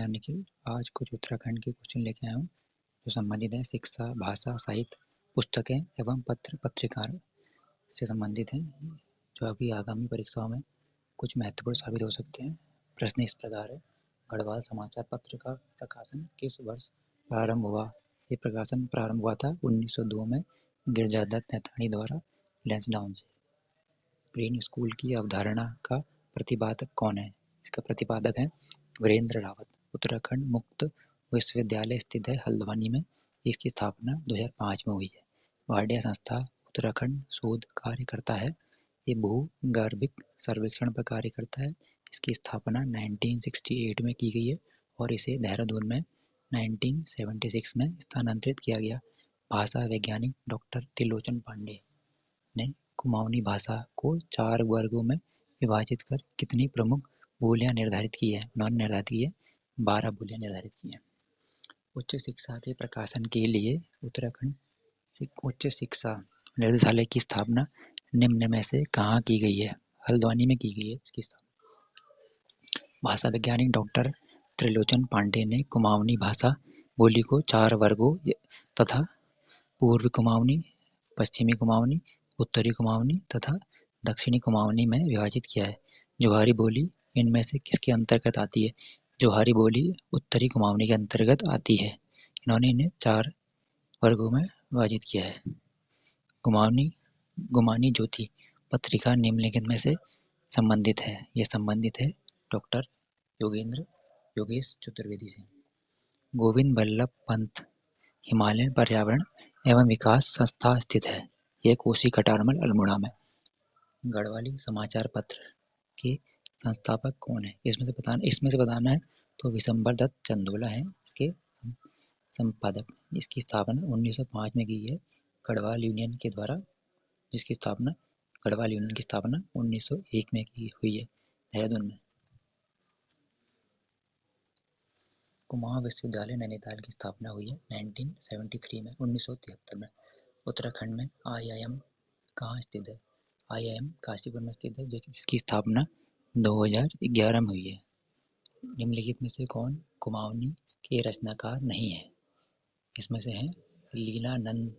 मैं निखिल। आज कुछ उत्तराखंड के क्वेश्चन लेके आया हूँ जो संबंधित है शिक्षा, भाषा, साहित्य, पुस्तकें एवं पत्र पत्रिकाओं से संबंधित हैं, जो अभी आगामी परीक्षाओं में कुछ महत्वपूर्ण साबित हो सकते हैं। प्रश्न इस प्रकार है: गढ़वाल समाचार पत्र का प्रकाशन किस वर्ष प्रारंभ हुआ? ये प्रकाशन प्रारंभ हुआ था 1902 में गिरिजादत्त नैथानी द्वारा लैंसडाउन से। ग्रीन स्कूल की अवधारणा का प्रतिपादक कौन है? इसका प्रतिपादक है वीरेंद्र रावत। उत्तराखंड मुक्त विश्वविद्यालय स्थित है हल्द्वानी में। इसकी स्थापना 2005 में हुई है। वाडिया संस्था उत्तराखंड शोध कार्य करता है। ये भूगर्भिक सर्वेक्षण पर कार्य करता है। इसकी स्थापना 1968 में की गई है और इसे देहरादून में 1976 में स्थानांतरित किया गया। भाषा वैज्ञानिक डॉक्टर त्रिलोचन पांडे ने कुमाऊनी भाषा को 4 वर्गों में विभाजित कर कितनी प्रमुख बोलियां निर्धारित की है? उन्होंने निर्धारित की है 12 बोलियां निर्धारित की हैं। उच्च शिक्षा के प्रकाशन के लिए उत्तराखंड उच्च शिक्षा निदेशालय की स्थापना निम्न में से कहाँ की गई है? हल्द्वानी में की गई है इसकी स्थापना। भाषा वैज्ञानिक डॉक्टर त्रिलोचन पांडे ने कुमाऊनी भाषा बोली को 4 वर्गों तथा पूर्वी कुमाऊनी, पश्चिमी कुमाऊनी, उत्तरी कुमाऊनी तथा दक्षिणी कुमाऊनी में विभाजित किया है। जोहारी बोली इनमें से किसके अंतर्गत आती है? जोहारी बोली उत्तरी कुमाऊनी के अंतर्गत आती है। इन्होंने इन्हें 4 वर्गों में विभाजित किया है। गुमानी ज्योति पत्रिका निम्नलिखित में से संबंधित है। ये संबंधित है डॉक्टर योगेश चतुर्वेदी से। गोविंद बल्लभ पंत हिमालयन पर्यावरण एवं विकास संस्था स्थित है। यह कोसी कटारमल अल्मोड़ा में। गढ़वाली समाचार पत्र के संस्थापक कौन है? इसमें से बताना है तो विशंबर दत्त चंदोला है इसके संपादक। इसकी स्थापना 1905 में की है गढ़वाल यूनियन के द्वारा, जिसकी स्थापना गढ़वाल यूनियन की स्थापना 1901 में की हुई है देहरादून में। कुमाऊं विश्वविद्यालय नैनीताल की स्थापना हुई है 1973 में 1973 में। उत्तराखंड में IIM कहाँ स्थित है? IIM काशीपुर में स्थित है, जिसकी स्थापना 2011 में हुई है। निम्नलिखित में से कौन कुमाऊनी के रचनाकार नहीं है? इसमें से हैं लीलानंद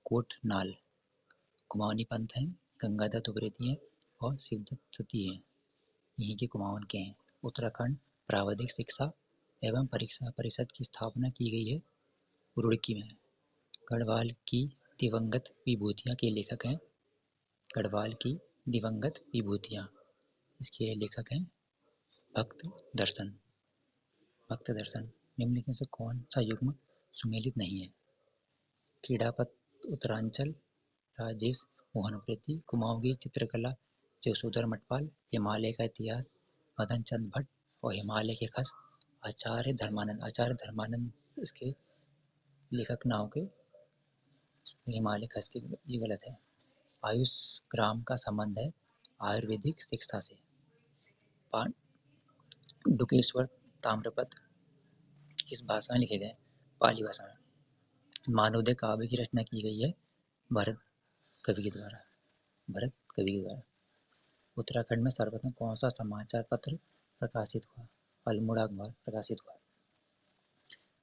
कोटनाल, कुमाऊनी पंथ हैं, गंगादत्त उप्रेती हैं और शिवदत्त सती हैं। यहीं के कुमाऊन के हैं। उत्तराखंड प्राविधिक शिक्षा एवं परीक्षा परिषद की स्थापना की गई है रुड़की में। गढ़वाल की दिवंगत विभूतियाँ के लेखक हैं। गढ़वाल की दिवंगत विभूतियाँ, इसके लेखक हैं भक्त दर्शन। निम्नलिखित से कौन सा युग्म सुमेलित नहीं है? क्रीड़ापत उत्तरांचल राजेश मोहन उप्रेती, कुमाऊं की चित्रकला जसोधर मटपाल, हिमालय का इतिहास मदन चंद भट्ट और हिमालय के खस आचार्य धर्मानंद इसके लेखक ना होके हिमालय खस के, ये गलत है। आयुष ग्राम का संबंध है आयुर्वेदिक शिक्षा से। पांडुकेश्वर ताम्रपत्र किस भाषा में लिखे गए? पाली भाषा में। मानवोदय काव्य की रचना की गई है भरत कवि के द्वारा। उत्तराखंड में सर्वप्रथम कौन सा समाचार पत्र प्रकाशित हुआ? अल्मोड़ा अखबार प्रकाशित हुआ।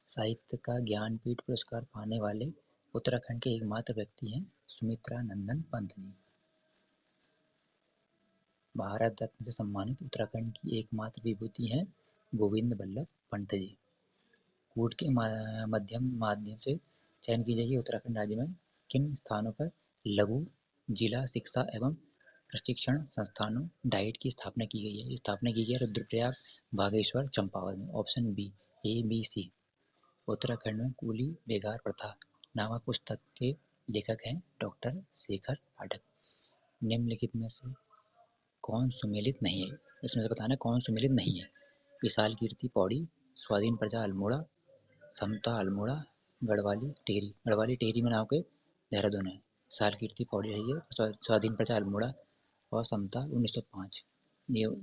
साहित्य का ज्ञानपीठ पुरस्कार पाने वाले उत्तराखंड के एकमात्र व्यक्ति हैं सुमित्रा नंदन पंत जी। भारत रत्न से सम्मानित उत्तराखंड की एकमात्र विभूति हैं गोविंद बल्लभ पंत जी। कूट के माध्यम से चयन की जाएगी। उत्तराखंड राज्य में किन स्थानों पर लघु जिला शिक्षा एवं प्रशिक्षण संस्थानों डाइट की स्थापना की गई है? स्थापना की गई है रुद्रप्रयाग, बागेश्वर, चंपावत में। Option B, A, B, C। Uttarakhand में कूली बेगार प्रथा नामक पुस्तक के लेखक हैं डॉक्टर शेखर पाठक। निम्नलिखित में से कौन सुमेलित नहीं है? इसमें से बताना कौन सुमेलित नहीं है। विशाल कीर्ति पौड़ी, स्वाधीन प्रजा अल्मोड़ा, समता अल्मोड़ा, गढ़वाली टेहरी में नाव के देहरादून है। विशाल कीर्ति पौड़ी रही है, स्वाधीन प्रजा अल्मोड़ा और समता 1905,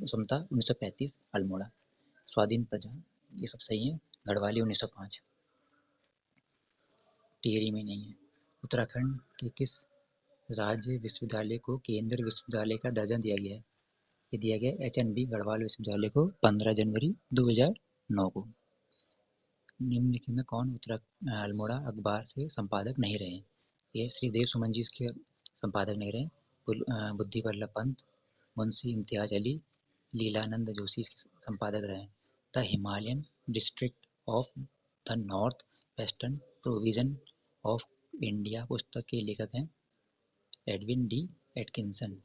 समता 1935 अल्मोड़ा। स्वाधीन प्रजा ये सब सही है। गढ़वाली 1905, टिहरी में नहीं है। उत्तराखंड के किस राज्य विश्वविद्यालय को केंद्रीय विश्वविद्यालय का दर्जा दिया गया है? ये दिया गया HNB गढ़वाल विश्वविद्यालय को 15 जनवरी 2000 9 को। निम्नलिखित में कौन अल्मोड़ा अखबार से संपादक नहीं रहे? ये श्री देव सुमन जी इसके संपादक नहीं रहे, बुद्धि वल्लभ पंत, मुंशी इम्तियाज अली, लीलानंद जोशी इसके संपादक रहे। The Himalayan district of the north western provision of India पुस्तक के लेखक हैं Edwin D Atkinson.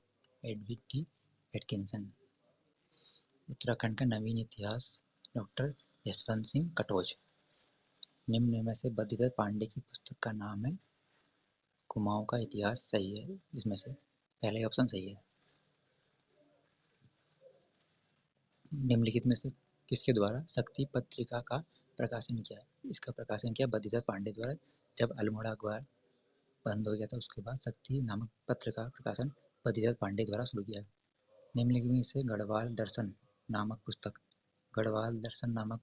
Edwin D Atkinson. Uttarakhand का नवीन इतिहास डॉक्टर यशवंत सिंह कटोच। निम्न में से बद्रीदत्त पांडे की पुस्तक का नाम है कुमाऊं का इतिहास। सही है, इसमें से पहला ही ऑप्शन सही है। निम्नलिखित में से किसके द्वारा शक्ति पत्रिका का प्रकाशन किया है? इसका प्रकाशन किया बद्रीदत्त पांडे द्वारा। जब अल्मोड़ा अखबार बंद हो गया था उसके बाद शक्ति नामक पत्र का प्रकाशन बद्रीदत्त पांडे द्वारा शुरू किया। निम्नलिखित में से गढ़वाल दर्शन नामक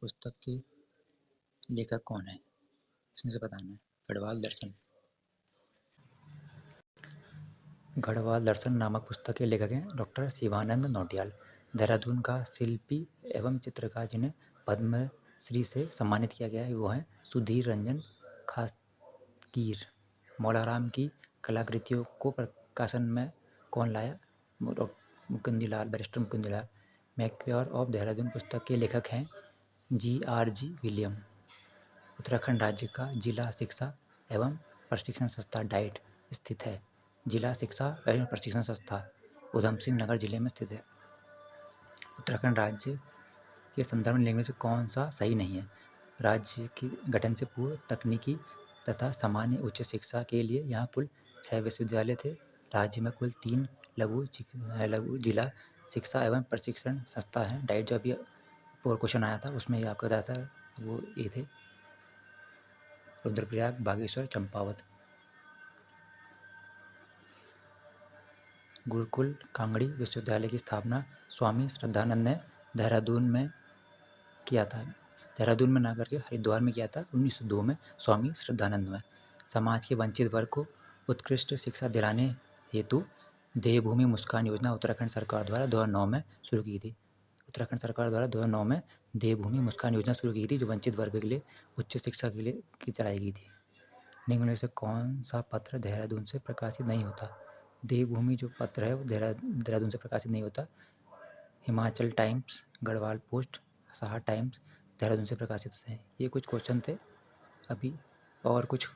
पुस्तक के लेखक कौन है? इसमें से बताना है। गढ़वाल दर्शन नामक पुस्तक के लेखक हैं डॉक्टर शिवानंद नौटियाल। देहरादून का शिल्पी एवं चित्रकार जिन्हें पद्मश्री से सम्मानित किया गया है वो हैं सुधीर रंजन खासकीर। मौलाराम की कलाकृतियों को प्रकाशन में कौन लाया? बैरिस्टर मुकुंदलाल। मैक्योर ऑफ देहरादून पुस्तक के लेखक हैं GRG विलियम। उत्तराखंड राज्य का जिला शिक्षा एवं प्रशिक्षण संस्था डाइट स्थित है। जिला शिक्षा एवं प्रशिक्षण संस्था ऊधम सिंह नगर जिले में स्थित है। उत्तराखंड राज्य के संदर्भ में निम्न में से कौन सा सही नहीं है? राज्य के गठन से पूर्व तकनीकी तथा सामान्य उच्च शिक्षा के लिए यहाँ कुल 6 विश्वविद्यालय थे। राज्य में कुल 3 लघु जिला शिक्षा एवं प्रशिक्षण संस्था है। डाइट जो अभी और क्वेश्चन आया था उसमें ये आपको बताया था, वो ये थे रुद्रप्रयाग, बागेश्वर, चंपावत। गुरुकुल कांगड़ी विश्वविद्यालय की स्थापना स्वामी श्रद्धानंद ने देहरादून में किया था। देहरादून में ना करके हरिद्वार में किया था 1902 में स्वामी श्रद्धानंद में। समाज के वंचित वर्ग को उत्कृष्ट शिक्षा दिलाने हेतु देवभूमि मुस्कान योजना उत्तराखंड सरकार द्वारा 2009 में शुरू की थी। उत्तराखंड सरकार द्वारा 2009 में देवभूमि मुस्कान योजना शुरू की थी जो वंचित वर्ग के लिए उच्च शिक्षा के लिए चलाई गई थी। निम्न में से कौन सा पत्र देहरादून से प्रकाशित नहीं होता? देवभूमि जो पत्र है वो देहरादून से प्रकाशित नहीं होता। हिमाचल टाइम्स, गढ़वाल पोस्ट, सहार टाइम्स देहरादून से प्रकाशित होते हैं। ये कुछ क्वेश्चन थे। अभी और कुछ